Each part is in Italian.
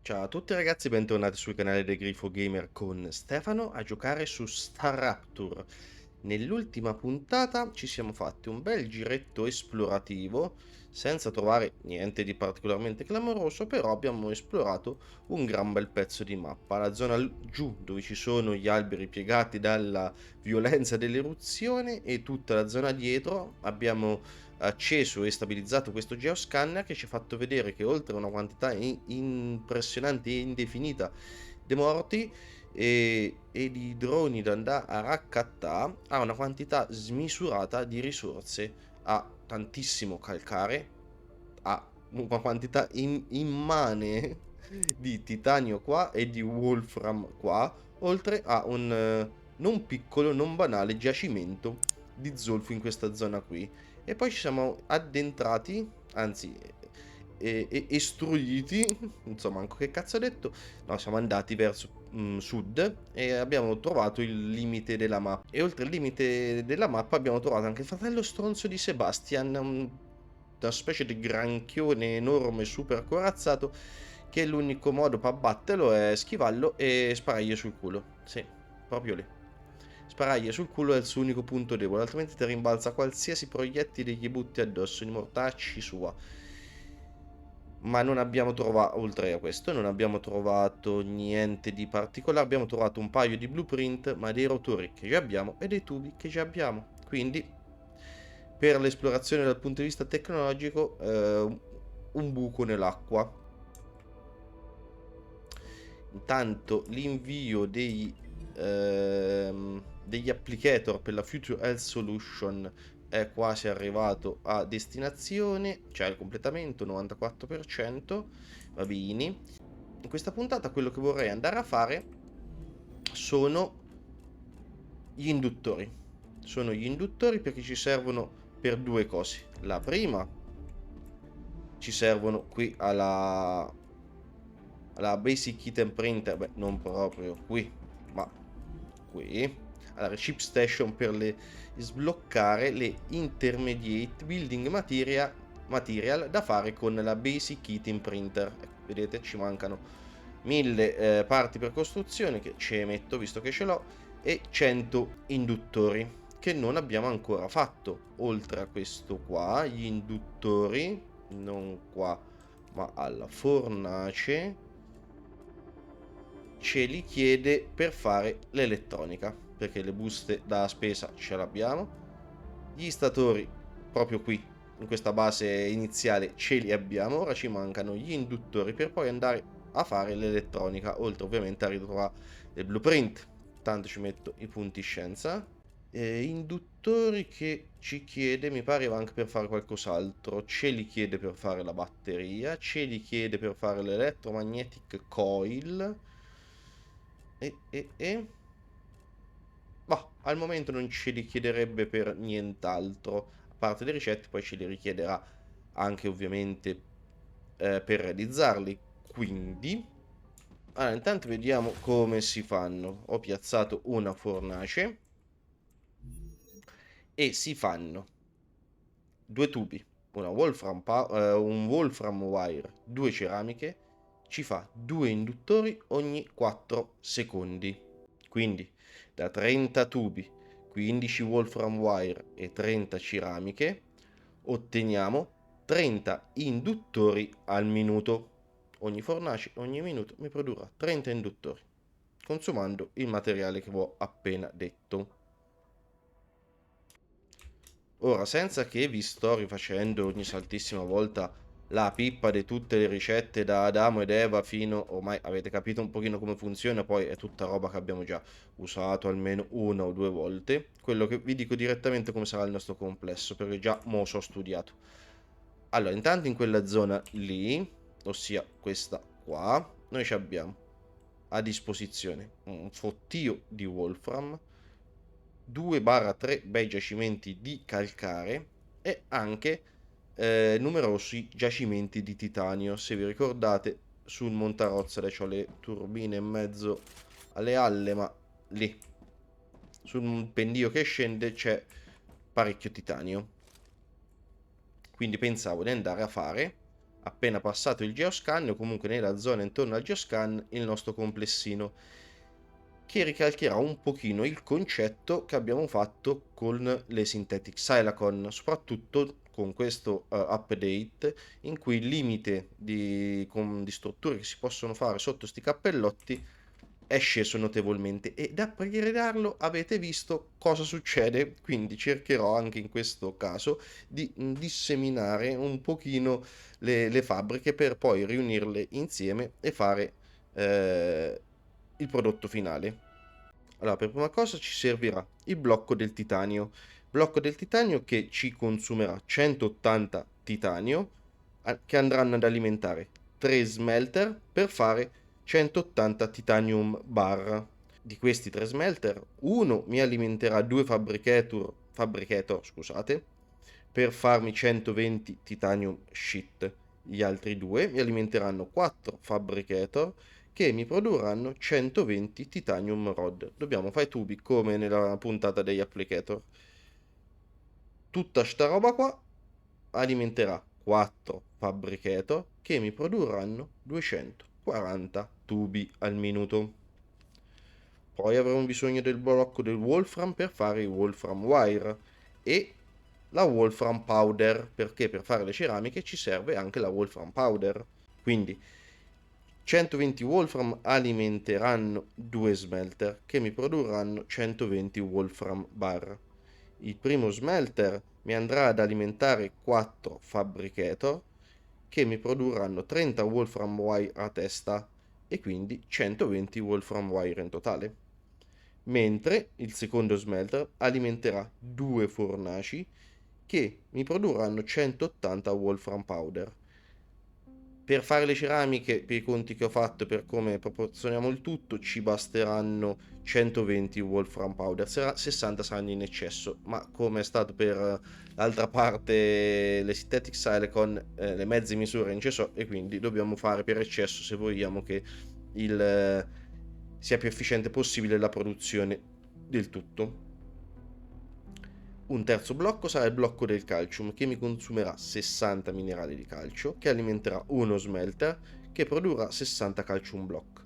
Ciao a tutti ragazzi, bentornati sul canale del Grifo Gamer con Stefano a giocare su Star Rapture. Nell'ultima puntata ci siamo fatti un bel giretto esplorativo senza trovare niente di particolarmente clamoroso, però abbiamo esplorato un gran bel pezzo di mappa. La zona giù dove ci sono gli alberi piegati dalla violenza dell'eruzione e tutta la zona dietro abbiamo acceso e stabilizzato questo geoscanner che ci ha fatto vedere che oltre a una quantità impressionante e indefinita di morti e di droni da andare a raccattare, ha una quantità smisurata di risorse, ha tantissimo calcare, ha una quantità immane di titanio qua e di wolfram qua, oltre a un non piccolo, non banale giacimento di zolfo in questa zona qui. E poi ci siamo addentrati, anzi estruiti, insomma, anche che cazzo ho detto, no, siamo andati verso sud e abbiamo trovato il limite della mappa. E oltre il limite della mappa abbiamo trovato anche il fratello stronzo di Sebastian, una specie di granchione enorme, super corazzato, che l'unico modo per batterlo è schivarlo e sparargli sul culo. Sì, proprio lì. Sparargli sul culo è il suo unico punto debole, altrimenti ti rimbalza qualsiasi proiettile gli butti addosso, di mortacci sua. Ma non abbiamo trovato, oltre a questo, non abbiamo trovato niente di particolare. Abbiamo trovato un paio di blueprint, ma dei rotori che già abbiamo e dei tubi che già abbiamo. Quindi, per l'esplorazione dal punto di vista tecnologico, un buco nell'acqua. Intanto l'invio degli applicator per la Future Health Solution è quasi arrivato a destinazione, cioè il completamento 94%. Va bene. In questa puntata quello che vorrei andare a fare sono gli induttori. Sono gli induttori perché ci servono per due cose. La prima, ci servono qui alla Basic Item Printer, beh, non proprio qui, ma qui. Allora, Chip Station per sbloccare le Intermediate Building Material da fare con la Basic Item Printer. Ecco, vedete, ci mancano 1000 parti per costruzione che ci metto visto che ce l'ho e 100 induttori che non abbiamo ancora fatto. Oltre a questo qua, gli induttori, non qua, ma alla fornace, ce li chiede per fare l'elettronica, perché le buste da spesa ce l'abbiamo, gli statori proprio qui in questa base iniziale ce li abbiamo, ora ci mancano gli induttori per poi andare a fare l'elettronica, oltre ovviamente a ritrovare il blueprint. Tanto ci metto i punti scienza. Induttori che ci chiede, mi pareva anche per fare qualcos'altro, ce li chiede per fare la batteria, ce li chiede per fare l'electromagnetic coil e bah, al momento non ce li chiederebbe per nient'altro, a parte le ricette, poi ce li richiederà anche ovviamente per realizzarli. Quindi, allora, intanto vediamo come si fanno. Ho piazzato una fornace e si fanno due tubi, un Wolfram wire, due ceramiche, ci fa due induttori ogni 4 secondi. Quindi da 30 tubi, 15 Wolfram wire e 30 ceramiche otteniamo 30 induttori al minuto. Ogni fornace ogni minuto mi produrrà 30 induttori, consumando il materiale che vi ho appena detto. Ora, senza che vi sto rifacendo ogni saltissima volta la pippa di tutte le ricette da Adamo ed Eva fino, ormai avete capito un pochino come funziona, poi è tutta roba che abbiamo già usato almeno una o due volte, quello che vi dico direttamente come sarà il nostro complesso, perché già mo' so studiato. Allora, intanto in quella zona lì, ossia questa qua, noi ci abbiamo a disposizione un fottio di Wolfram, 2-3 bei giacimenti di calcare e anche numerosi giacimenti di titanio. Se vi ricordate, sul Montarozzale ho le turbine in mezzo alle alle, ma lì sul pendio che scende c'è parecchio titanio. Quindi pensavo di andare a fare appena passato il geoscan, o comunque nella zona intorno al geoscan, il nostro complessino, che ricalcherà un pochino il concetto che abbiamo fatto con le Synthetic Silicon, soprattutto con questo update, in cui il limite di strutture che si possono fare sotto sti cappellotti è sceso notevolmente, e da pregarlo avete visto cosa succede, quindi cercherò anche in questo caso di disseminare un pochino le fabbriche per poi riunirle insieme e fare il prodotto finale. Allora, per prima cosa ci servirà il blocco del titanio che ci consumerà 180 titanio, che andranno ad alimentare 3 smelter per fare 180 titanium bar. Di questi 3 smelter, uno mi alimenterà 2 fabricator, scusate, per farmi 120 titanium sheet. Gli altri due mi alimenteranno 4 fabricator che mi produrranno 120 titanium rod. Dobbiamo fare i tubi come nella puntata degli applicator. Tutta sta roba qua alimenterà 4 fabricator che mi produrranno 240 tubi al minuto. Poi avremo bisogno del blocco del Wolfram per fare i Wolfram Wire e la Wolfram Powder, perché per fare le ceramiche ci serve anche la Wolfram Powder. Quindi 120 Wolfram alimenteranno 2 smelter che mi produrranno 120 Wolfram bar. Il primo smelter mi andrà ad alimentare 4 Fabricator che mi produrranno 30 Wolfram Wire a testa e quindi 120 Wolfram Wire in totale. Mentre il secondo smelter alimenterà 2 fornaci che mi produrranno 180 Wolfram Powder. Per fare le ceramiche, per i conti che ho fatto, per come proporzioniamo il tutto, ci basteranno 120 Wolfram Powder, 60 saranno in eccesso, ma come è stato per l'altra parte le Synthetic Silicon, le mezze misure in cesso, e quindi dobbiamo fare per eccesso se vogliamo che sia più efficiente possibile la produzione del tutto. Un terzo blocco sarà il blocco del calcium che mi consumerà 60 minerali di calcio che alimenterà uno smelter che produrrà 60 calcium block.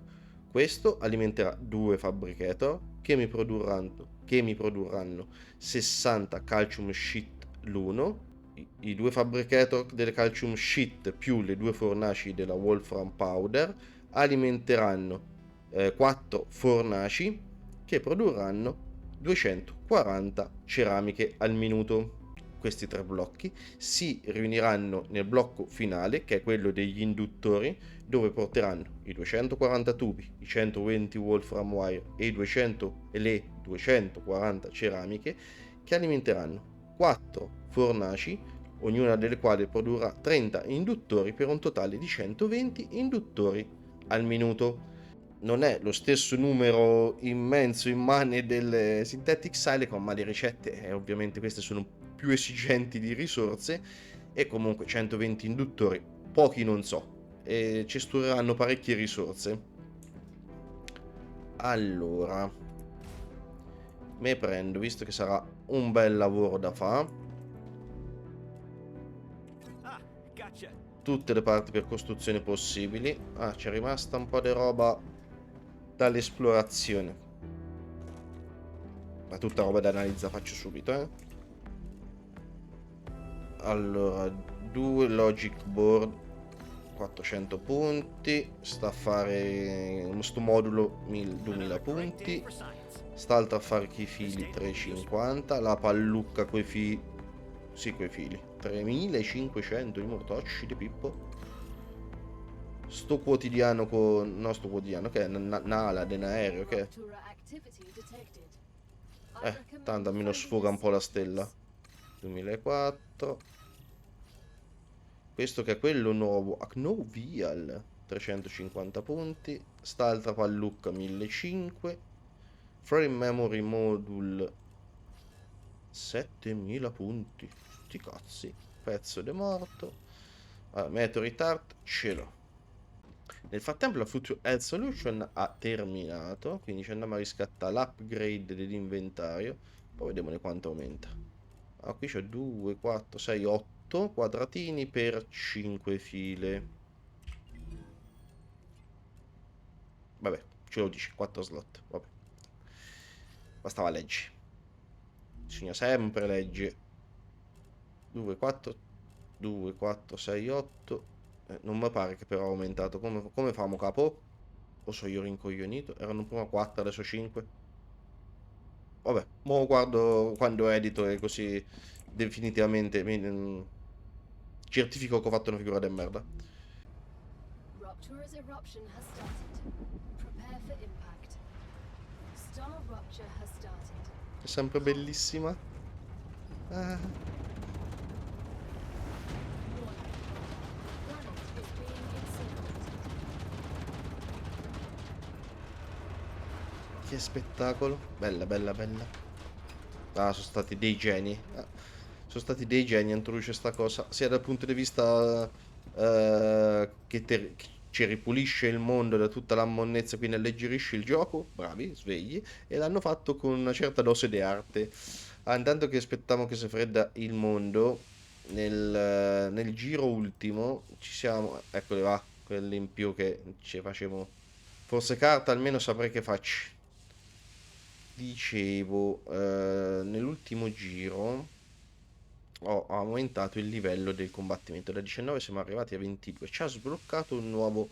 Questo alimenterà 2 fabricator che mi produrranno 60 calcium sheet l'uno. I 2 fabricator delle calcium sheet più le 2 fornaci della Wolfram Powder alimenteranno 4 fornaci che produrranno 240 ceramiche al minuto. Questi 3 blocchi si riuniranno nel blocco finale, che è quello degli induttori, dove porteranno i 240 tubi, i 120 Wolfram Wire e le 240 ceramiche, che alimenteranno 4 fornaci, ognuna delle quali produrrà 30 induttori per un totale di 120 induttori al minuto. Non è lo stesso numero immenso immane delle Synthetic Silicon, ma le ricette, ovviamente queste sono più esigenti di risorse, e comunque 120 induttori, pochi non so, e ci stureranno parecchie risorse. Allora, me prendo, visto che sarà un bel lavoro da fare, tutte le parti per costruzione possibili. Ah, c'è rimasta un po' di roba dall'esplorazione, ma tutta roba da analizzare, faccio subito. Allora, 2 logic board 400 punti, sta a fare questo modulo 2000 punti, st'altro a fare i fili 350, la pallucca coi fili, sì, coi fili 3500 di mortocci di Pippo. Sto quotidiano con nostro quotidiano che è Nala dell'aereo che tanto almeno sfoga un po' la stella. 2004. Questo che è quello nuovo, Aknovial 350 punti, st'altra pallucca 1500, frame memory module 7000 punti, sti cazzi, pezzo di morto. Meteor Art ce l'ho. Nel frattempo la Future Health Solution ha terminato, quindi ci andiamo a riscattare l'upgrade dell'inventario, poi vediamo quanto aumenta. Qui c'è 2, 4, 6, 8 8 quadratini per 5 file. Vabbè, ce lo dice, 4 slot. Vabbè. Bastava leggi. Bisogna sempre legge. 2, 4, 2, 4, 6, 8. Non mi pare che però ha aumentato. Come famo, capo? O so io rincoglionito? Erano prima 4, adesso 5. Vabbè, mo guardo quando edito e così definitivamente certifico che ho fatto una figura di merda. Rupture's eruption has started. Prepare for impact. Star rupture has started. È sempre bellissima. Ah, Warning. Planet is being incinerated. che spettacolo. Bella, bella, bella. Ah, sono stati dei geni. Ah, sono stati dei geni a introdurre sta cosa, sia dal punto di vista che ci ripulisce il mondo da tutta la monnezza, quindi alleggerisce il gioco, bravi, svegli, e l'hanno fatto con una certa dose di arte. Ah, intanto che aspettiamo che si fredda il mondo, nel giro ultimo ci siamo, eccole va, quelli in più che ci facciamo. Forse carta, almeno saprei che faccio. Dicevo, nell'ultimo giro ho aumentato il livello del combattimento. Da 19 siamo arrivati a 22. Ci ha sbloccato eh, un nuovo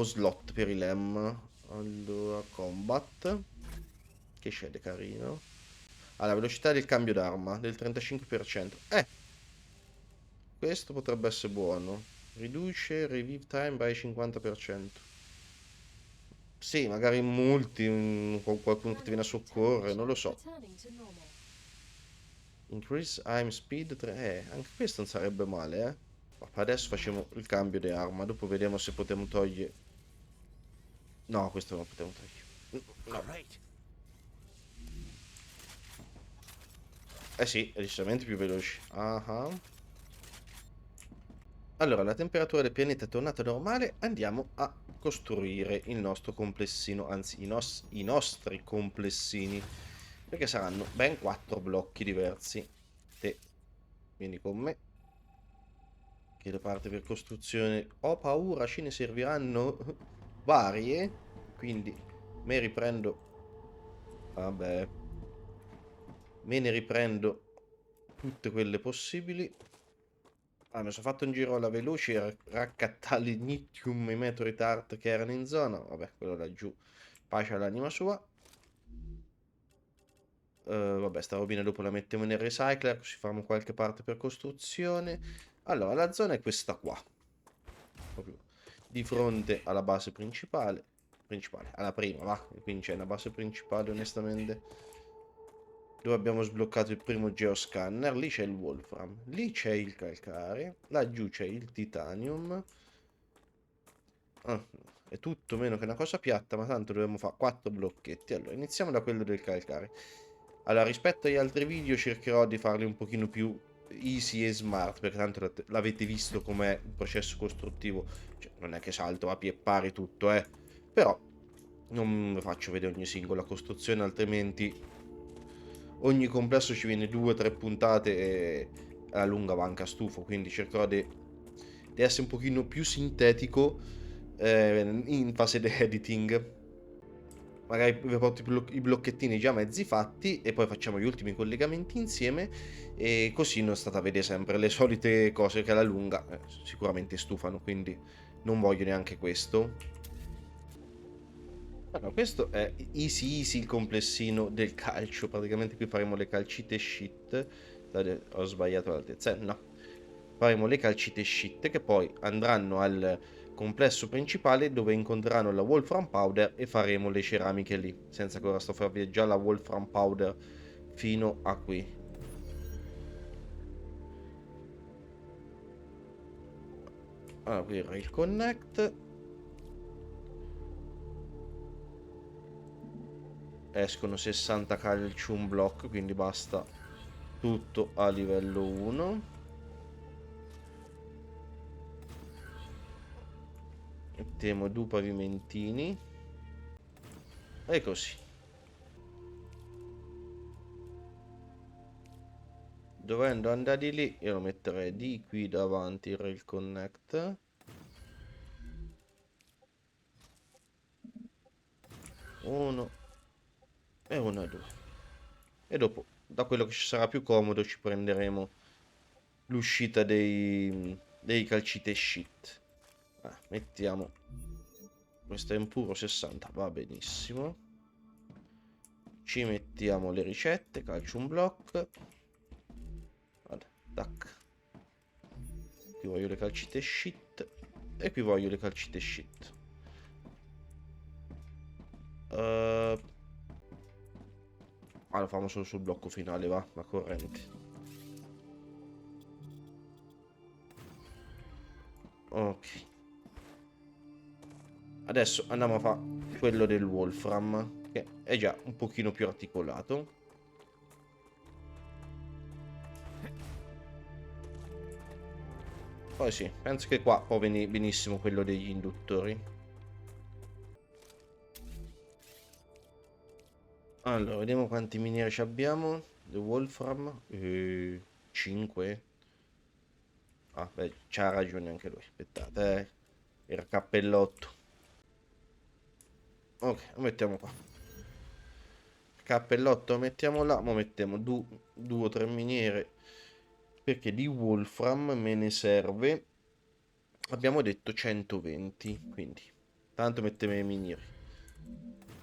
slot per i LEM. Allora, combat. Che scende carino. Alla velocità del cambio d'arma del 35%. Questo potrebbe essere buono. Riduce revive time by 50%. Sì, magari in multi, con qualcuno che ti viene a Planetary soccorrere, non lo temperature so. returning to normal. Increase aim speed 3. Anche questo non sarebbe male, eh. Ma adesso facciamo il cambio di arma. Dopo vediamo se potremo togliere. No, questo non lo potremo togliere. No. Eh sì, è decisamente più veloce. Ah. Allora, la temperatura del pianeta è tornata normale. Andiamo a costruire il nostro complessino. Anzi, i nostri complessini. Perché saranno ben 4 blocchi diversi. Te vieni con me. Che le parti per costruzione ho paura ce ne serviranno varie, quindi me riprendo, vabbè, me ne riprendo tutte quelle possibili. Mi sono fatto un giro alla veloce a raccattare l'Ignitium e i Meteorite Art che erano in zona, vabbè, quello laggiù, pace all'anima sua. Vabbè, sta robina dopo la mettiamo nel recycler, così facciamo qualche parte per costruzione. Allora, la zona è questa qua, proprio di fronte alla base principale, alla prima, va, quindi c'è una base principale onestamente, dove abbiamo sbloccato il primo geoscanner, lì c'è il Wolfram, lì c'è il calcare, laggiù c'è il titanium. È tutto meno che una cosa piatta, ma tanto dobbiamo fare 4 blocchetti. Allora, iniziamo da quello del calcare. Allora, rispetto agli altri video cercherò di farli un pochino più easy e smart, perché tanto l'avete visto com'è il processo costruttivo. Cioè, non è che salto a pie pari tutto, però non vi faccio vedere ogni singola costruzione, altrimenti ogni complesso ci viene 2 o 3 puntate e alla lunga va anche a stufo, quindi cercherò di essere un pochino più sintetico in fase di editing. Magari vi porto i blocchettini già mezzi fatti e poi facciamo gli ultimi collegamenti insieme, e così non state a vedere sempre le solite cose che alla lunga sicuramente stufano, quindi non voglio neanche questo. Allora, questo è easy easy il complessino del calcio. Praticamente qui faremo le calcite shit. Ho sbagliato l'altezza, no. Faremo le calcite shit che poi andranno al complesso principale, dove incontreranno la Wolfram Powder e faremo le ceramiche lì. Senza che ora sto a farvi già la Wolfram Powder fino a qui. Allora, qui era il connect. Escono 60 calcium block, quindi basta tutto a livello 1. Mettiamo due pavimentini e così. dovendo andare di lì, io lo metterei di qui davanti il rail connect. Uno e uno e due. E dopo, da quello che ci sarà più comodo, ci prenderemo l'uscita dei calcite shit. Mettiamo questo è in puro 60, va benissimo. Ci mettiamo le ricette, calcio un block. Guarda, tac. Qui voglio le calcite shit. E qui voglio le calcite shit. Lo facciamo solo sul blocco finale, va, la corrente. Ok. Adesso andiamo a fare quello del Wolfram, che è già un pochino più articolato. Poi sì, penso che qua può venire benissimo quello degli induttori. Allora, vediamo quanti miniere ci abbiamo. The Wolfram. 5. Ah, beh, c'ha ragione anche lui. Aspettate, era cappellotto. Ok, lo mettiamo qua. Cappellotto lo mettiamo là, ma mettiamo 2 o 3 miniere. Perché di Wolfram me ne serve. Abbiamo detto 120, quindi. Tanto mettiamo i minieri.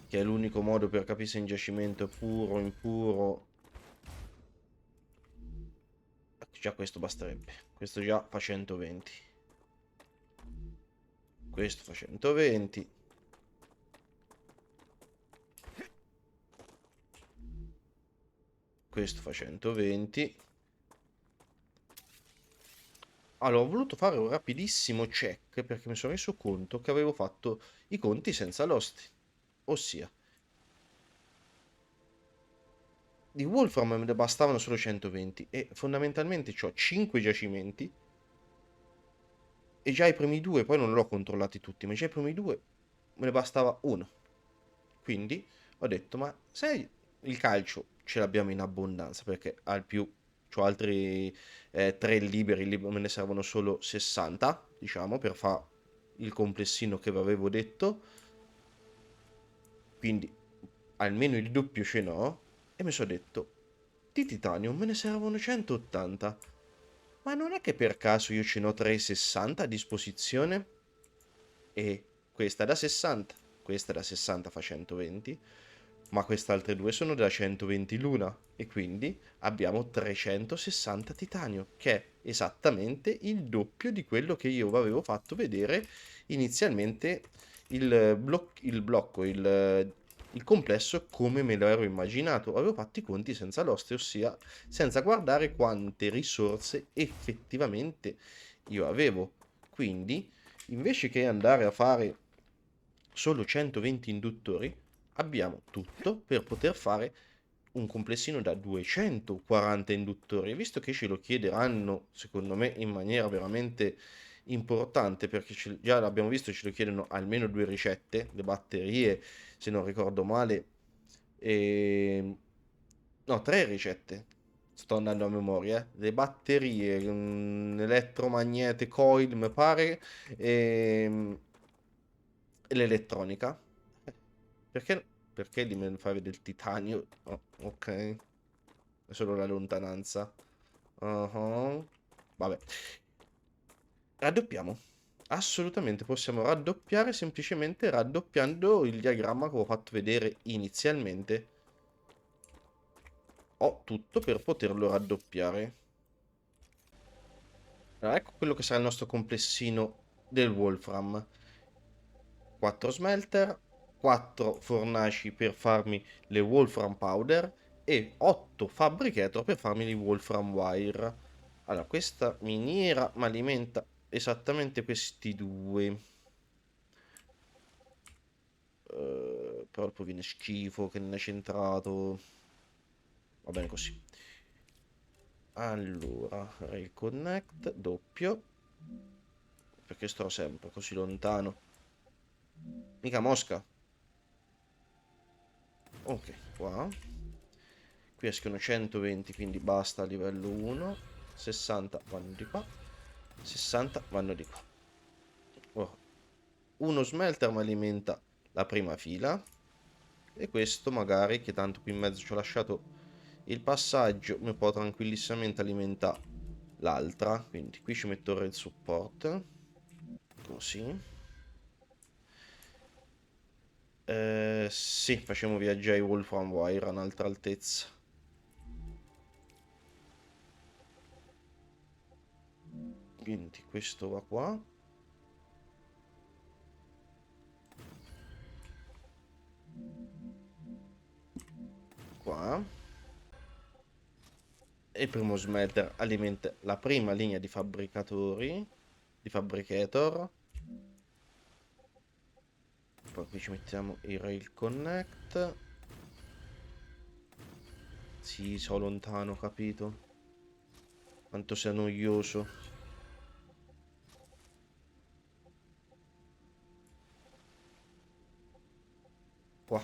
Che è l'unico modo per capire se in giacimento è puro o impuro. Già questo basterebbe. Questo già fa 120. Questo fa 120. Questo fa 120. Allora, ho voluto fare un rapidissimo check perché mi sono reso conto che avevo fatto i conti senza l'osti. Ossia, di Wolfram me ne bastavano solo 120 e fondamentalmente ho 5 giacimenti e già i primi due, poi non l'ho controllati tutti, ma già i primi due me ne bastava uno. Quindi ho detto, ma sai, il calcio ce l'abbiamo in abbondanza perché al più ho altri 3 liberi, me ne servono solo 60, diciamo, per fare il complessino che vi avevo detto. Quindi almeno il doppio ce n'ho. E mi sono detto, di titanium me ne servono 180. Ma non è che per caso io ce n'ho 360 a disposizione? E questa è da 60, questa è da 60 fa 120, ma queste altre due sono da 120 l'una. E quindi abbiamo 360 titanio, che è esattamente il doppio di quello che io avevo fatto vedere inizialmente il blocco, il complesso come me lo ero immaginato. Avevo fatto i conti senza l'oste, ossia senza guardare quante risorse effettivamente io avevo. Quindi, invece che andare a fare solo 120 induttori, abbiamo tutto per poter fare un complessino da 240 induttori. E visto che ce lo chiederanno, secondo me, in maniera veramente importante, perché già l'abbiamo visto, ce lo chiedono almeno 2 ricette, le batterie, se non ricordo male, e... no, 3 ricette. Sto andando a memoria, le batterie, elettromagnete, coil, mi pare, e l'elettronica. Perché, perché lì me ne fai vedere il titanio? Oh, ok, è solo la lontananza. Uh-huh. Vabbè. Raddoppiamo. Assolutamente possiamo raddoppiare semplicemente raddoppiando il diagramma che ho fatto vedere inizialmente. Ho tutto per poterlo raddoppiare. Allora, ecco quello che sarà il nostro complessino del Wolfram. 4 smelter, 4 fornaci per farmi le Wolfram Powder e 8 fabricator per farmi i Wolfram Wire. Allora, questa miniera mi alimenta esattamente questi due. Però poi viene schifo che non è centrato. Va bene così. Allora, Rail Connect, doppio. Perché sto sempre così lontano? Mica mosca. Ok, qua. Qui escono 120, quindi basta a livello 1. 60 vanno di qua. 60 vanno di qua. Ora, uno smelter mi alimenta la prima fila. E questo magari, che tanto qui in mezzo ci ho lasciato il passaggio, mi può tranquillissimamente alimentare l'altra. Quindi qui ci metto il support. Così. Sì, facciamo viaggiare i Wolfram Wire a un'altra altezza. Quindi questo va qua. Qua. E il primo smelter alimenta la prima linea di fabbricatori. Di fabricator. Poi qui ci mettiamo il rail connect. Sì, sono lontano, capito? Quanto sia noioso. Qua.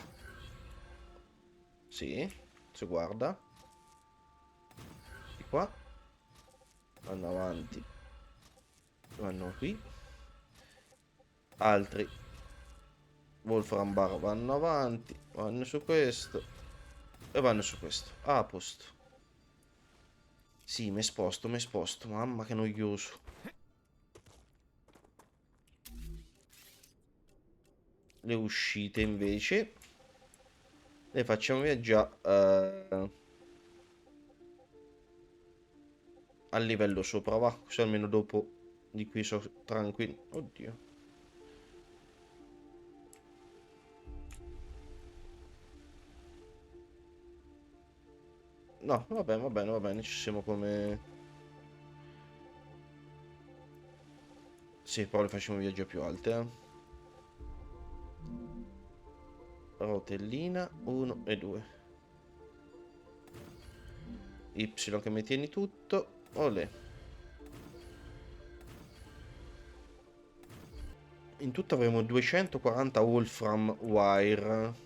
Sì, si guarda. Di qua. Vanno avanti. Vanno qui. Altri Wolfram Bar vanno avanti. Vanno su questo. E vanno su questo. Ah, a posto. Sì, mi sposto, mi sposto. Mamma che noioso. Le uscite invece le facciamo viaggiare a livello sopra, va. Così almeno dopo di qui sono tranquillo. Oddio. No, va bene, va bene, va bene. Ci siamo come... Sì, poi le facciamo viaggiare più alte, Rotellina 1 e 2. Y che mi tieni tutto. Olè. In tutto avremo 240 Wolfram Wire.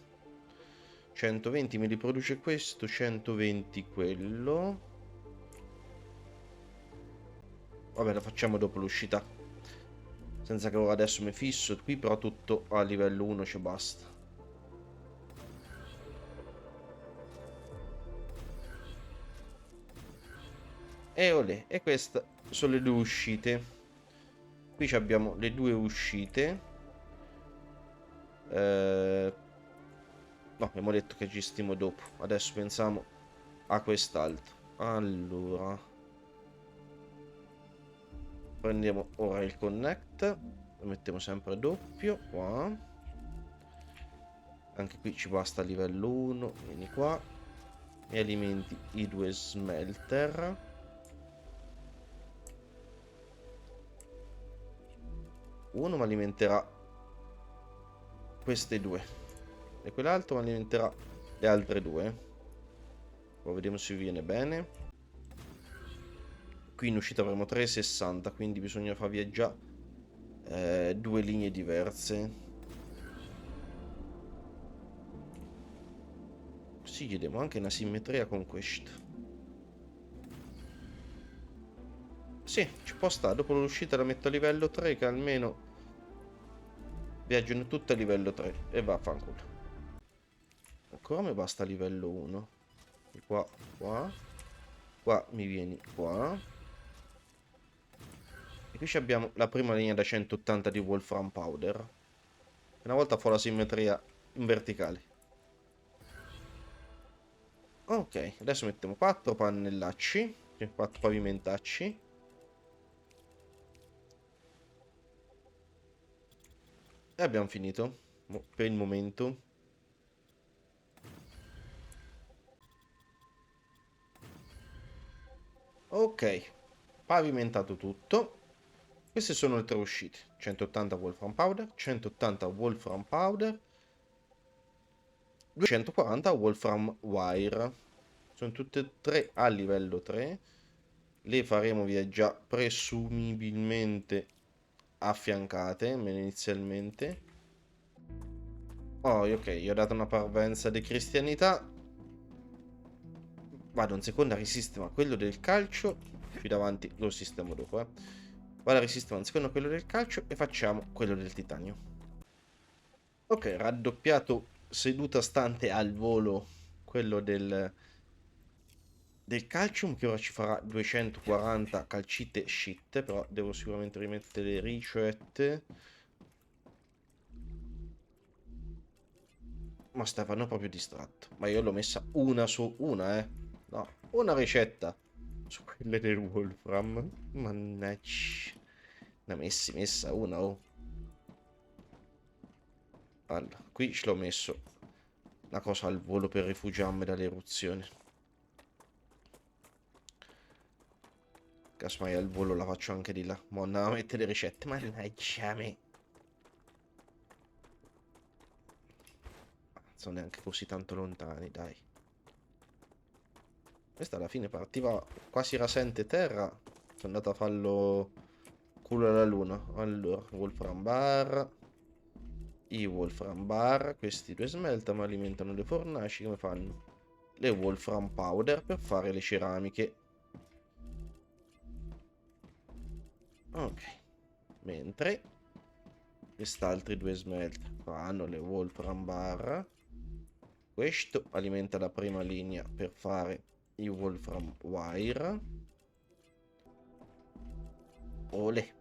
120 mi riproduce questo, 120 quello. Vabbè, lo facciamo dopo l'uscita. Senza che ora adesso mi fisso qui, però tutto a livello 1 ci basta. E olè, e queste sono le due uscite. Qui abbiamo le due uscite. No, abbiamo detto che ci stimo dopo. Adesso pensiamo a quest'altro. Allora, prendiamo ora il connect. Lo mettiamo sempre doppio. Qua. Anche qui ci basta a livello 1. Vieni qua. E alimenti i due smelter. Uno mi alimenterà queste due. E quell'altro mi alimenterà le altre due. Poi vediamo se viene bene. Qui in uscita avremo 360, quindi bisogna far viaggiare due linee diverse. Sì, chiediamo anche una simmetria con questo. Sì, ci può stare. Dopo l'uscita la metto a livello 3, che almeno viaggiano tutte a livello 3. E vaffanculo. Ancora mi basta a livello 1. Di qua, qua. Qua mi vieni qua. E qui abbiamo la prima linea da 180 di Wolfram Powder. Una volta fa la simmetria in verticale. Ok, adesso mettiamo 4 pannellacci, 4 pavimentacci. E abbiamo finito, per il momento. Ok, pavimentato tutto. Queste sono le tre uscite. 180 Wolfram Powder, 180 Wolfram Powder, 240 Wolfram Wire. Sono tutte e tre a livello 3. Le faremo viaggiare presumibilmente affiancate, almeno inizialmente. Oh, ok, gli ho dato una parvenza di cristianità. Vado un secondo a risistemare quello del calcio. Più davanti lo sistemo dopo, Vado a risistemare un secondo quello del calcio e facciamo quello del titanio. Ok, raddoppiato seduta stante al volo quello del calcium, che ora ci farà 240 calcite shit, però devo sicuramente rimettere le ricette. Ma Stefano è proprio distratto. Ma io l'ho messa una su una, No, una ricetta su quelle del Wolfram. Mannaggia. Ne ha messa una, oh. Allora, qui ce l'ho messo una cosa al volo per rifugiarmi dalle eruzioni. Casomai al volo la faccio anche di là. Mo' andiamo a mettere le ricette. Mannaggia me. Non sono neanche così tanto lontani, dai. Questa alla fine partiva quasi rasente terra. Sono andato a farlo culo alla luna. Allora, Wolfram Bar. I Wolfram Bar. Questi due smelta ma alimentano le fornaci. Come fanno? Le Wolfram Powder per fare le ceramiche. Ok. Mentre quest'altri due smelter fanno le Wolfram Bar. Questo alimenta la prima linea per fare i Wolfram Wire. Olè.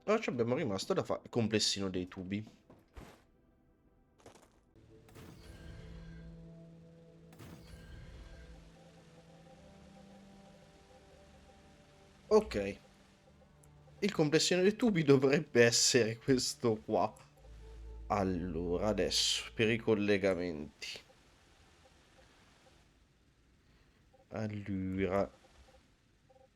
Ora ci abbiamo rimasto da fare il complessino dei tubi. Ok. Il complessino dei tubi dovrebbe essere questo qua. Allora, adesso, per i collegamenti. Allora,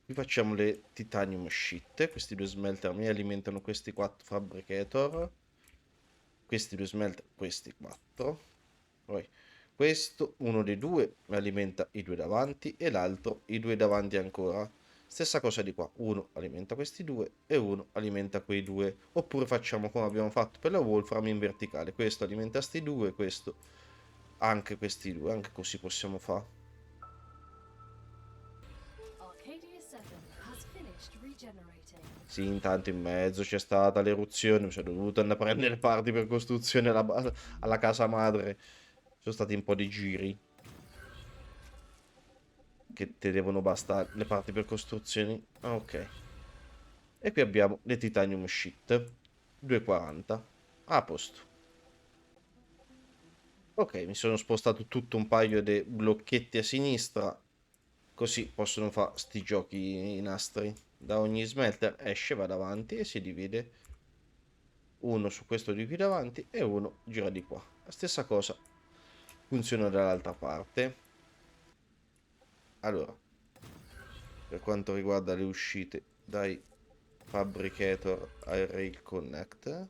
qui facciamo le titanium sheet. Questi due smelter mi alimentano questi 4 fabricator. Questi due smelter, questi 4. Poi questo, uno dei due, mi alimenta i due davanti e l'altro i due davanti ancora. Stessa cosa di qua, uno alimenta questi due e uno alimenta quei due. Oppure facciamo come abbiamo fatto per la Wolfram in verticale. Questo alimenta sti due, questo anche questi due, anche così possiamo fare. Arcadia 7 has finished regenerating. Sì, intanto in mezzo c'è stata l'eruzione, mi sono dovuto andare a prendere parti per costruzione alla casa madre. Sono stati un po' di giri che te devono bastare le parti per costruzioni. Ah, ok. E qui abbiamo le titanium sheet 240 a posto. Ok, mi sono spostato tutto un paio di blocchetti a sinistra, così possono fare sti giochi i nastri. Da ogni smelter esce, va davanti e si divide. Uno su questo di qui davanti e uno gira di qua. La stessa cosa funziona dall'altra parte. Allora, per quanto riguarda le uscite dai Fabricator ai Rail Connect,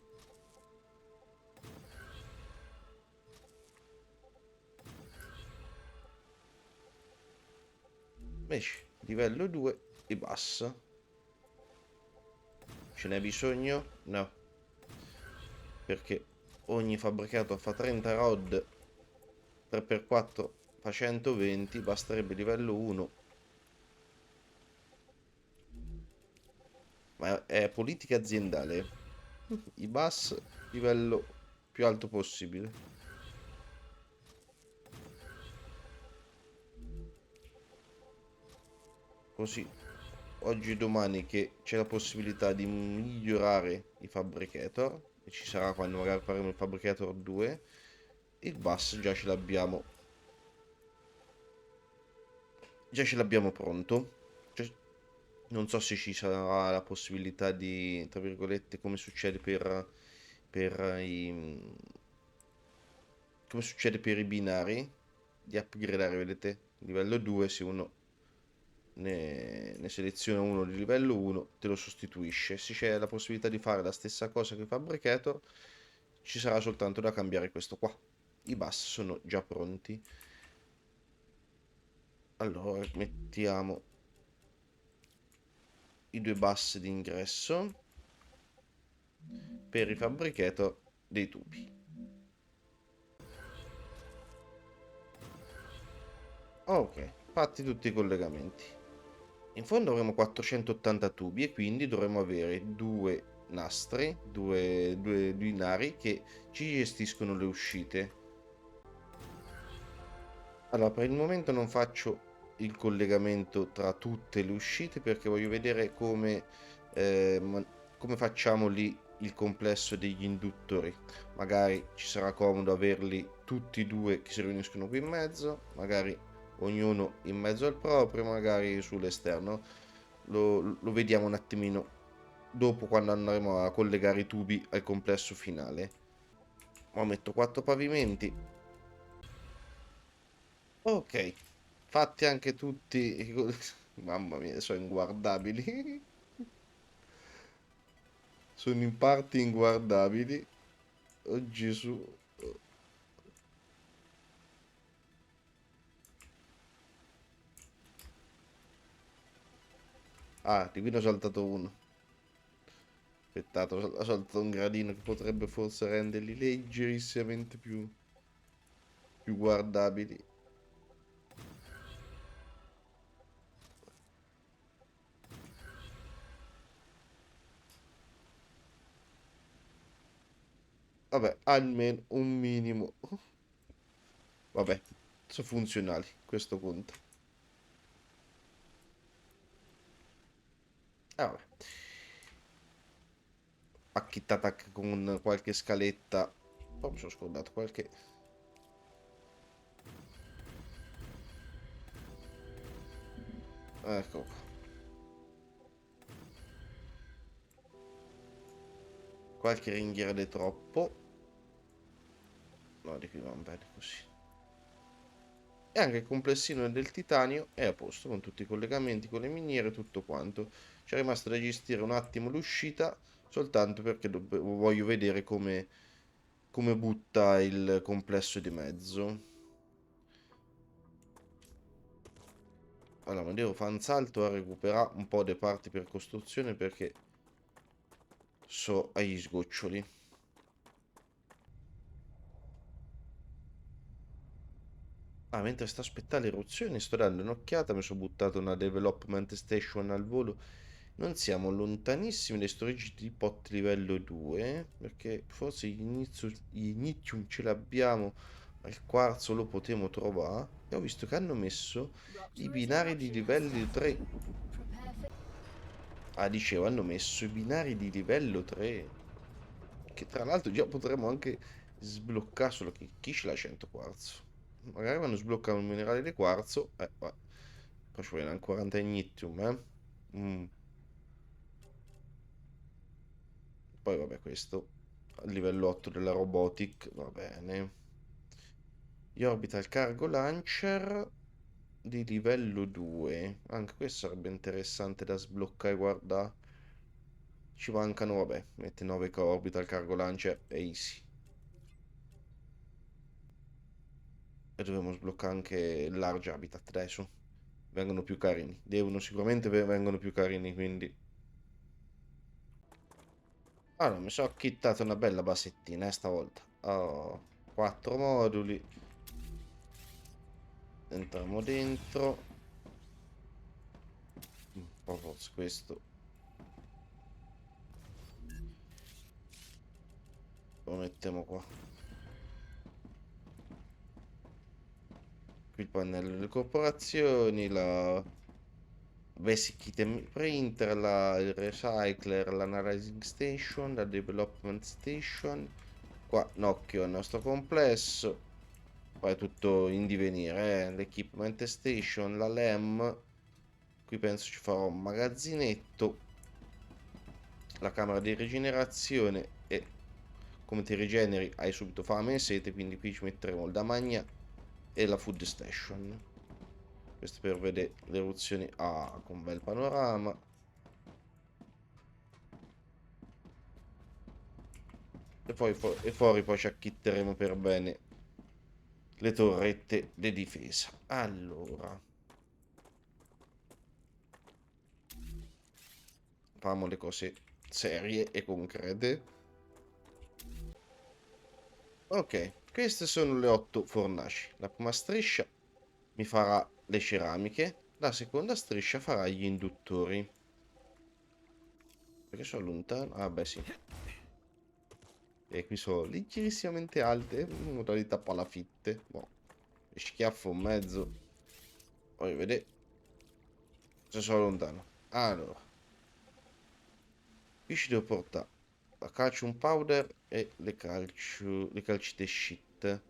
esce livello 2 e bassa. Ce n'è bisogno? No, perché ogni fabbricato fa 30 rod, 3x4 fa 120, basterebbe livello 1. Ma è politica aziendale. I bus livello più alto possibile. Così oggi e domani che c'è la possibilità di migliorare i fabricator, e ci sarà quando magari faremo il fabricator 2, il bus già ce l'abbiamo pronto. Cioè, non so se ci sarà la possibilità di, tra virgolette, per i, come succede per i binari, di upgradare, vedete, livello 2, se uno ne seleziona uno di livello 1, te lo sostituisce. Se c'è la possibilità di fare la stessa cosa che Fabricator, ci sarà soltanto da cambiare questo qua. I bus sono già pronti. Allora, mettiamo i due bus d'ingresso per i Fabricator dei tubi. Ok, fatti tutti i collegamenti. In fondo avremo 480 tubi e quindi dovremo avere due nastri, due binari che ci gestiscono le uscite. Allora, per il momento non faccio il collegamento tra tutte le uscite perché voglio vedere come facciamo lì il complesso degli induttori. Magari ci sarà comodo averli tutti e due che si riuniscono qui in mezzo, magari ognuno in mezzo al proprio, magari sull'esterno. Lo vediamo un attimino dopo quando andremo a collegare i tubi al complesso finale. Ora metto 4 pavimenti. Ok, fatti anche tutti. Mamma mia, sono inguardabili. Sono in parte inguardabili. Oh Gesù. Ah, di qui ne ho saltato uno. Aspettate, ho saltato un gradino che potrebbe forse renderli leggerissimamente più guardabili. Vabbè, almeno un minimo. Vabbè, sono funzionali, questo conta. Ah, vabbè. Acchittata con qualche scaletta. Oh, mi sono scordato qualche. Ecco qua. Qualche ringhiera di troppo. No, di qui va bene così. E anche il complessino del titanio è a posto con tutti i collegamenti, con le miniere, tutto quanto. C'è rimasto da gestire un attimo l'uscita, soltanto perché voglio vedere come butta il complesso di mezzo. Allora, ma devo fare un salto a recuperare un po' di parti per costruzione perché so agli sgoccioli. Ah, mentre sto aspettando le eruzioni, sto dando un'occhiata, mi sono buttato una development station al volo. Non siamo lontanissimi dai storage di pot livello 2, perché forse gli Initium ce l'abbiamo, ma il quarzo lo potremo trovare. E ho visto che hanno messo i Rupture is binari di approaching. livello 3. Prepare for Ah, dicevo, hanno messo i binari di livello 3. Che tra l'altro già potremmo anche sbloccare, solo che chi ce l'ha 100 quarzo? Magari quando sblocchiamo il minerale di quarzo, poi ci vogliono ancora 40 ignitium, eh? Mm. Poi vabbè, questo a livello 8 della robotic, va bene. Gli orbital cargo launcher di livello 2. Anche questo sarebbe interessante da sbloccare, guarda. Ci mancano, vabbè, mette 9 orbital cargo launcher, easy. E dobbiamo sbloccare anche il large habitat adesso. Vengono più carini. Devono sicuramente vengono più carini, quindi. Allora, mi sono chittato una bella basettina, stavolta. Oh, 4 moduli. Entriamo dentro. Poi forse questo lo mettiamo qua. Qui il pannello delle corporazioni, la Basic Item Printer, il Recycler, l'Analyzing Station, la Development Station. Qua Nocchio è il nostro complesso. Poi è tutto in divenire, l'Equipment Station, la LEM. Qui penso ci farò un magazzinetto, la camera di rigenerazione e come ti rigeneri hai subito fame e sete, quindi qui ci metteremo il da magna e la food station. Questo per vedere le eruzioni. Ah, con un bel panorama. E poi e fuori poi ci acchitteremo per bene le torrette di difesa. Allora, facciamo le cose serie e concrete. Ok, queste sono le 8 fornaci. La prima striscia mi farà le ceramiche, la seconda striscia farà gli induttori. Perché sono lontano? Ah beh sì. E qui sono leggerissimamente alte, in modalità palafitte. Boh, schiaffo in mezzo. Voglio vedere se sono lontano. Allora, qui ci devo portare la calcium powder e le calcite shit.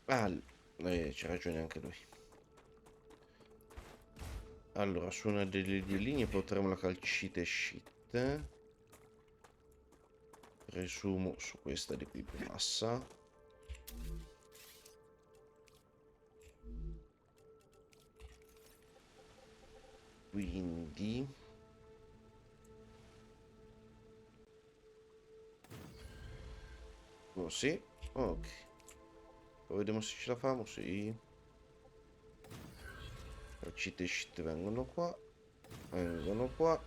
Ah, c'ha ragione anche lui. Allora, su una delle due linee porteremo la calcite shit. Presumo su questa di qui più bassa. Quindi così. Ok. Poi vediamo se ce la famo. Sì. Calcite shit vengono qua. Vengono qua.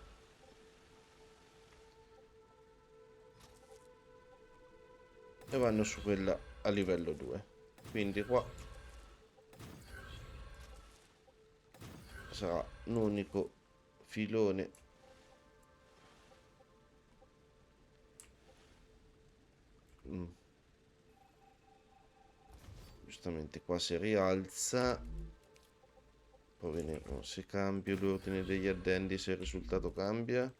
E vanno su quella a livello 2. Quindi qua sarà un unico filone. Mm. Giustamente qua si rialza. Poi vediamo se cambia l'ordine degli addendi, se il risultato cambia.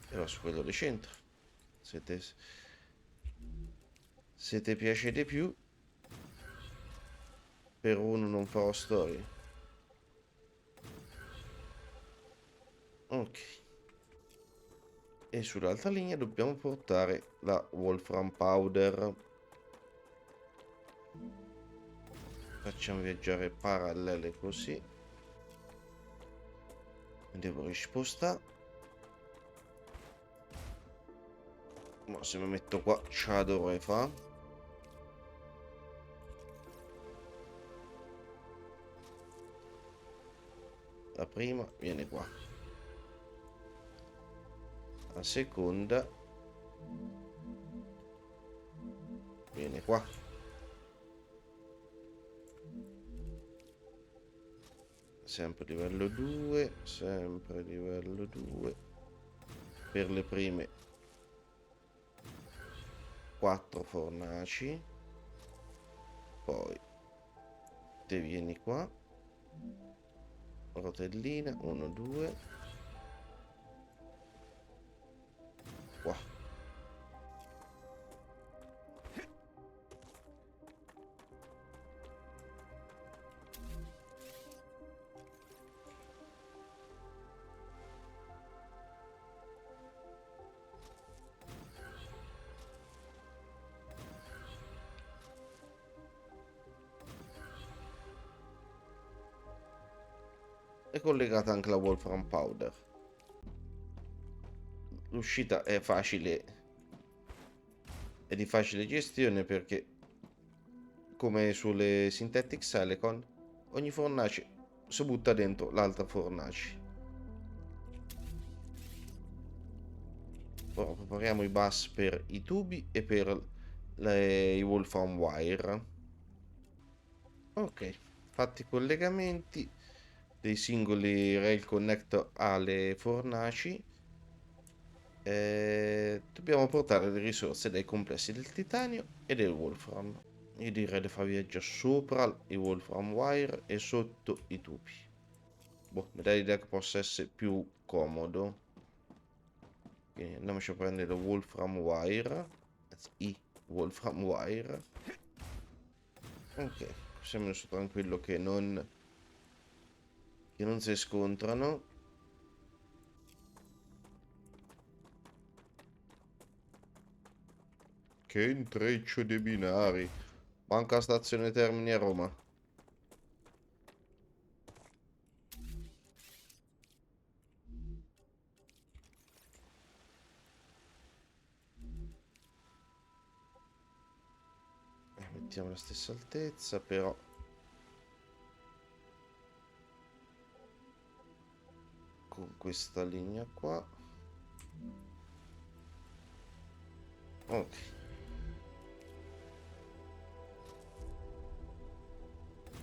E va su quello di centro. Se ti piace di più, per uno non farò storie. Ok. E sull'altra linea dobbiamo portare la Wolfram Powder. Facciamo viaggiare parallele così. Devo rispostare. Ma se mi metto qua ce la dovrei fare. La prima viene qua. La seconda viene qua. Sempre livello 2. Sempre livello 2. Per le prime 4 fornaci. Poi te vieni qua. Rotellina 1 2 qua. È collegata anche la Wolfram Powder. L'uscita è facile, è di facile gestione perché, come sulle Synthetic Silicon, ogni fornace si butta dentro l'altra fornace. Ora prepariamo i bus per i tubi e per i Wolfram Wire. Ok, fatti i collegamenti dei singoli rail connector alle fornaci. Dobbiamo portare le risorse dai complessi del titanio e del Wolfram. Io direi di far viaggiare sopra i Wolfram Wire e sotto i tubi. Boh, mi dà l'idea che possa essere più comodo. Quindi andiamoci a prendere il Wolfram Wire. Anzi, i Wolfram Wire. Ok, così mi sono tranquillo che non si scontrano. Che intreccio di binari. Manca stazione Termini a Roma. Mettiamo la stessa altezza, però con questa linea qua. Ok.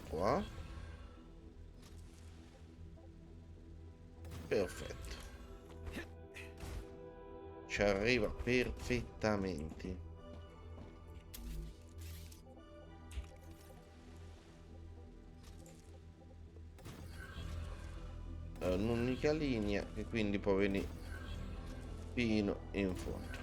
Qua. Perfetto. Ci arriva perfettamente. È un'unica linea che quindi può venire fino in fondo.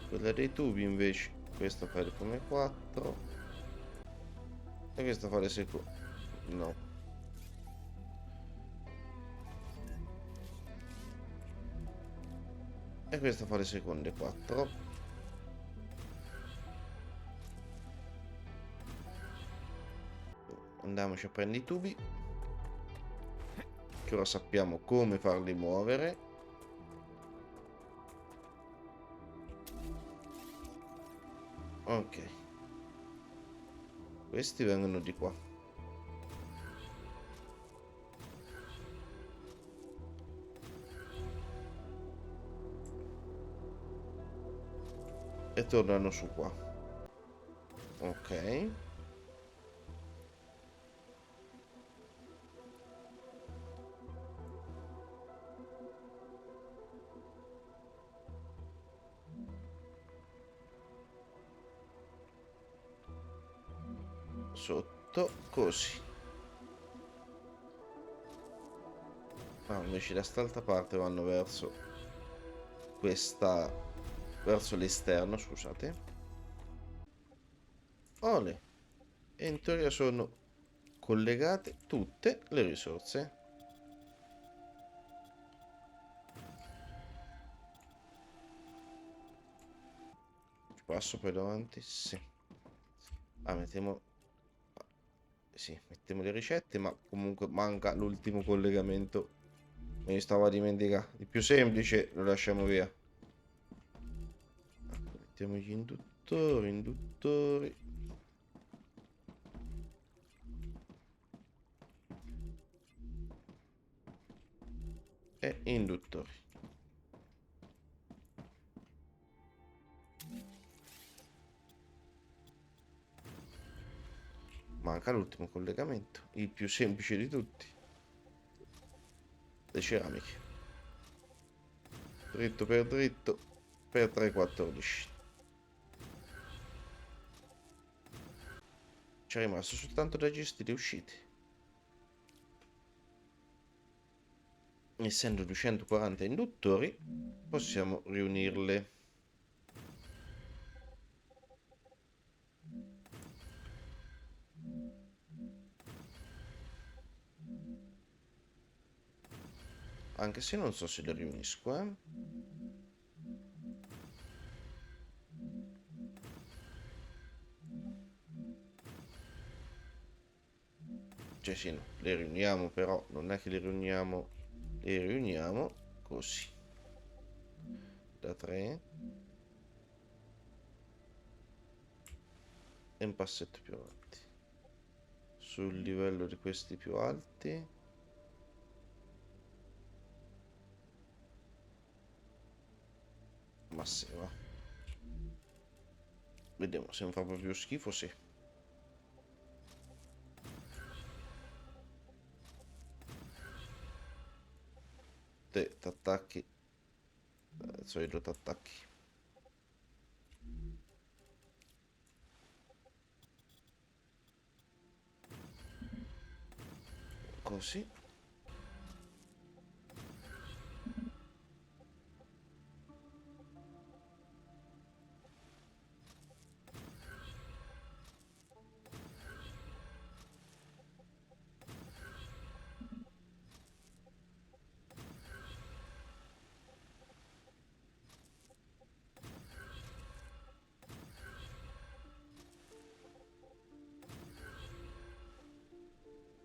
Quella dei tubi invece, questa fa le prime 4 e questa fa le seconde. No. E questa fa le seconde 4. Andiamoci a prendere i tubi, che ora sappiamo come farli muovere. Ok. Questi vengono di qua. E tornano su qua. Ok. Sotto così. Ah, invece da quest'altra parte vanno verso questa, verso l'esterno, scusate. Ole. E in teoria sono collegate tutte le risorse. Passo poi davanti, sì. Ah, mettiamo... Sì, mettiamo le ricette, ma comunque manca l'ultimo collegamento. Me ne stavo a dimenticare. Il più semplice lo lasciamo via. Mettiamo gli induttori, induttori. E induttori. Manca l'ultimo collegamento, il più semplice di tutti. Le ceramiche. Dritto per 314. Ci è rimasto soltanto da gestire uscite. Essendo 240 induttori, possiamo riunirle. Anche se non so se le riunisco, eh. Cioè sì, no, le riuniamo, però non è che le riuniamo così. Da 3 e un passetto più avanti. Sul livello di questi più alti. Ma sì, va. Vediamo se non fa proprio schifo, sì. Te t'attacchi. Solito t'attacchi. Così.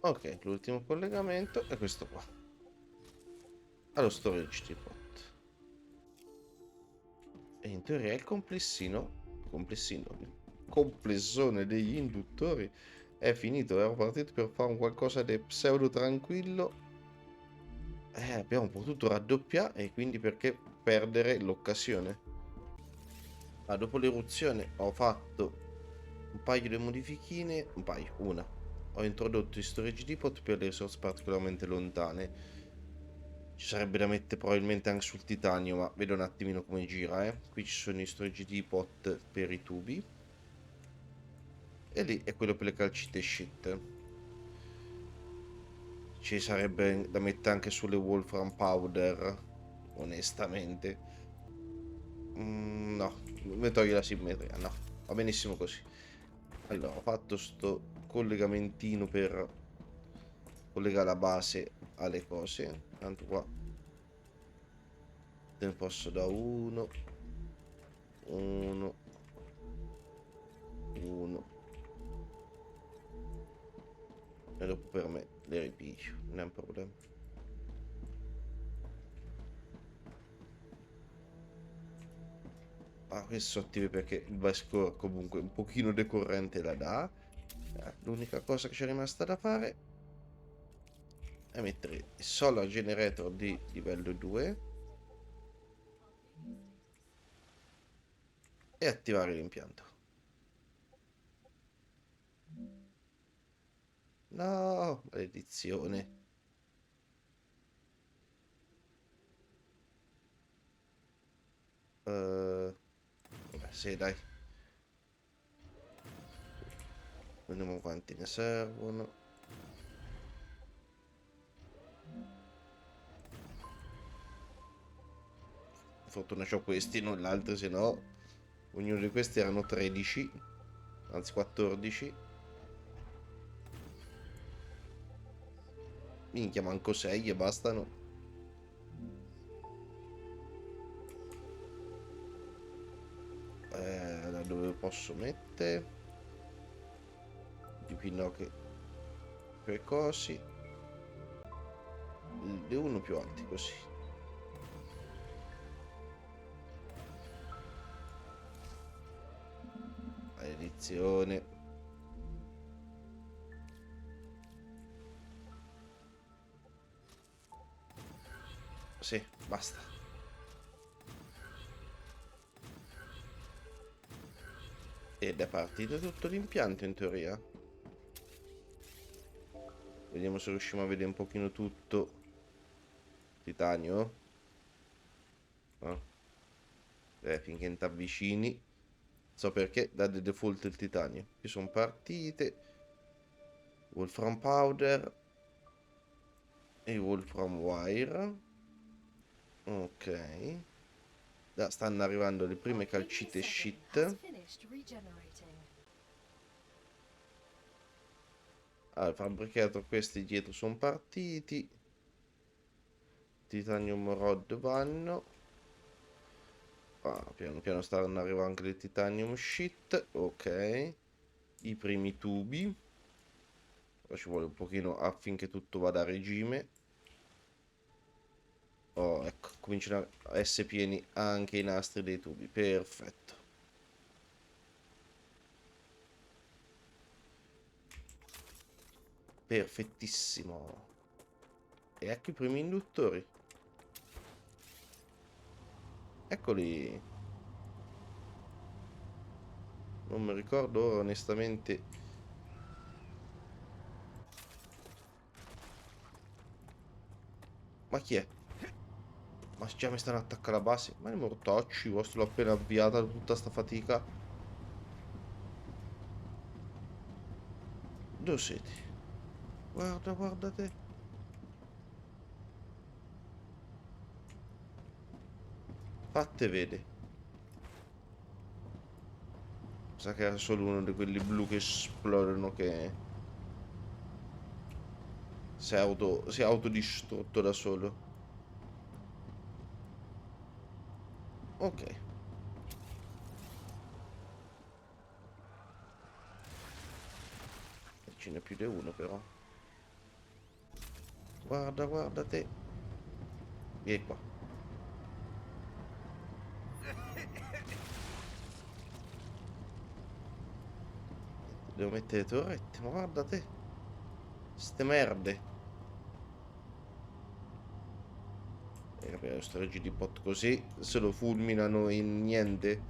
Ok, l'ultimo collegamento è questo qua. Allo storage depot. E in teoria il complessino, il complessone degli induttori È finito, ero partito per fare un qualcosa di pseudo tranquillo. Abbiamo potuto raddoppiare e quindi perché perdere l'occasione? Ah, dopo l'eruzione ho fatto un paio di modifichine, una. Ho introdotto i storage depot per le risorse particolarmente lontane. Ci sarebbe da mettere probabilmente anche sul titanio, ma vedo un attimino come gira, eh. Qui ci sono i storage depot per i tubi. E lì è quello per le calcite shit. Ci sarebbe da mettere anche sulle Wolfram Powder, onestamente. No, mi toglie la simmetria, no, va benissimo così. Allora, ho fatto sto collegamentino per collegare la base alle cose. Tanto qua te ne posso da uno, uno, uno. E dopo per me le ripiglio, non è un problema. Ah, questo sono attive perché il Vicecore comunque un pochino decorrente la dà. L'unica cosa che c'è rimasta da fare è mettere il Solar Generator di livello 2 e attivare l'impianto. No, maledizione. Vabbè, sì, dai. Vediamo quanti ne servono. Fortuna c'ho questi, non l'altro, se no ognuno di questi erano 13, anzi 14. Minchia, manco 6 e bastano. Da dove posso mettere? Di Pinocchio per cosi. Di uno più alti così. Maledizione. Sì, basta. Ed è partito tutto l'impianto in teoria. Vediamo se riusciamo a vedere un pochino tutto. Titanio. Ah. Finché non ti avvicini. So perché dà di default il titanio. Qui sono partite. Wolfram Powder. E Wolfram Wire. Ok. Stanno arrivando le prime calcite shit. Ah, il fabbricato questi dietro sono partiti. Titanium Rod vanno. Ah, piano piano stanno arrivando anche le Titanium Shit. Ok. I primi tubi. Ora ci vuole un pochino affinché tutto vada a regime. Oh, ecco, cominciano a essere pieni anche i nastri dei tubi. Perfetto. Perfettissimo. E ecco i primi induttori. Eccoli. Non mi ricordo ora onestamente. Ma chi è? Ma già mi stanno attaccando alla base. Ma i mortacci, vostro l'ho appena avviata tutta sta fatica. Dove siete? Guarda, guarda te. Fatte vede. Sa che era solo uno di quelli blu che esplodono che si è autodistrutto da solo. Ok. Ce n'è più di uno però. Guarda, guarda te. Vieni qua. Devo mettere le torrette, ma guarda te. Ste merde. E vabbè, sto reggi di bot così se lo fulminano in niente.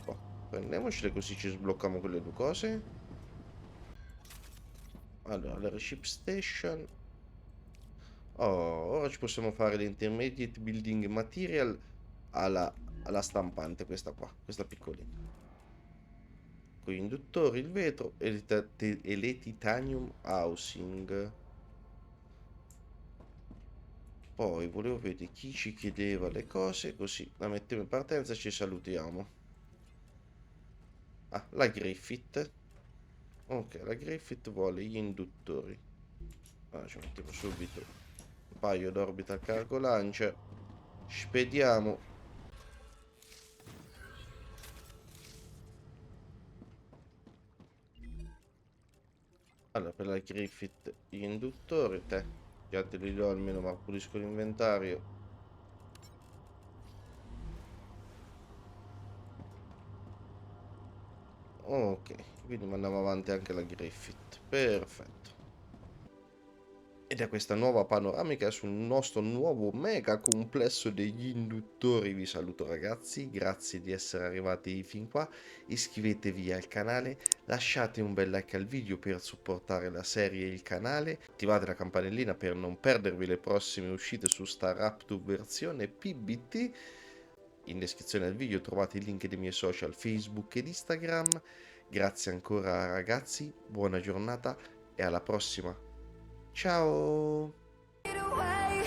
Oh, prendiamocele così ci sblocchiamo quelle due cose. Allora, la ship station. Oh, ora ci possiamo fare l'intermediate building material alla stampante, questa qua, questa piccolina. Con gli induttori, il vetro e le titanium housing. Poi volevo vedere chi ci chiedeva le cose, così la mettiamo in partenza e ci salutiamo. Ah, la Griffith. Ok, la Griffith vuole gli induttori. Allora ci mettiamo subito un paio d'orbital cargo launcher. Spediamo. Allora, per la Griffith gli induttori, te. Già te li do almeno, ma pulisco l'inventario. Ok, quindi mandiamo avanti anche la Griffith. Perfetto. Ed è questa nuova panoramica sul nostro nuovo mega complesso degli induttori. Vi saluto ragazzi, grazie di essere arrivati fin qua. Iscrivetevi al canale, lasciate un bel like al video per supportare la serie e il canale. Attivate la campanellina per non perdervi le prossime uscite su Star Raptor versione PBT. In descrizione del video trovate i link dei miei social Facebook ed Instagram. Grazie ancora ragazzi, buona giornata e alla prossima. Ciao! Away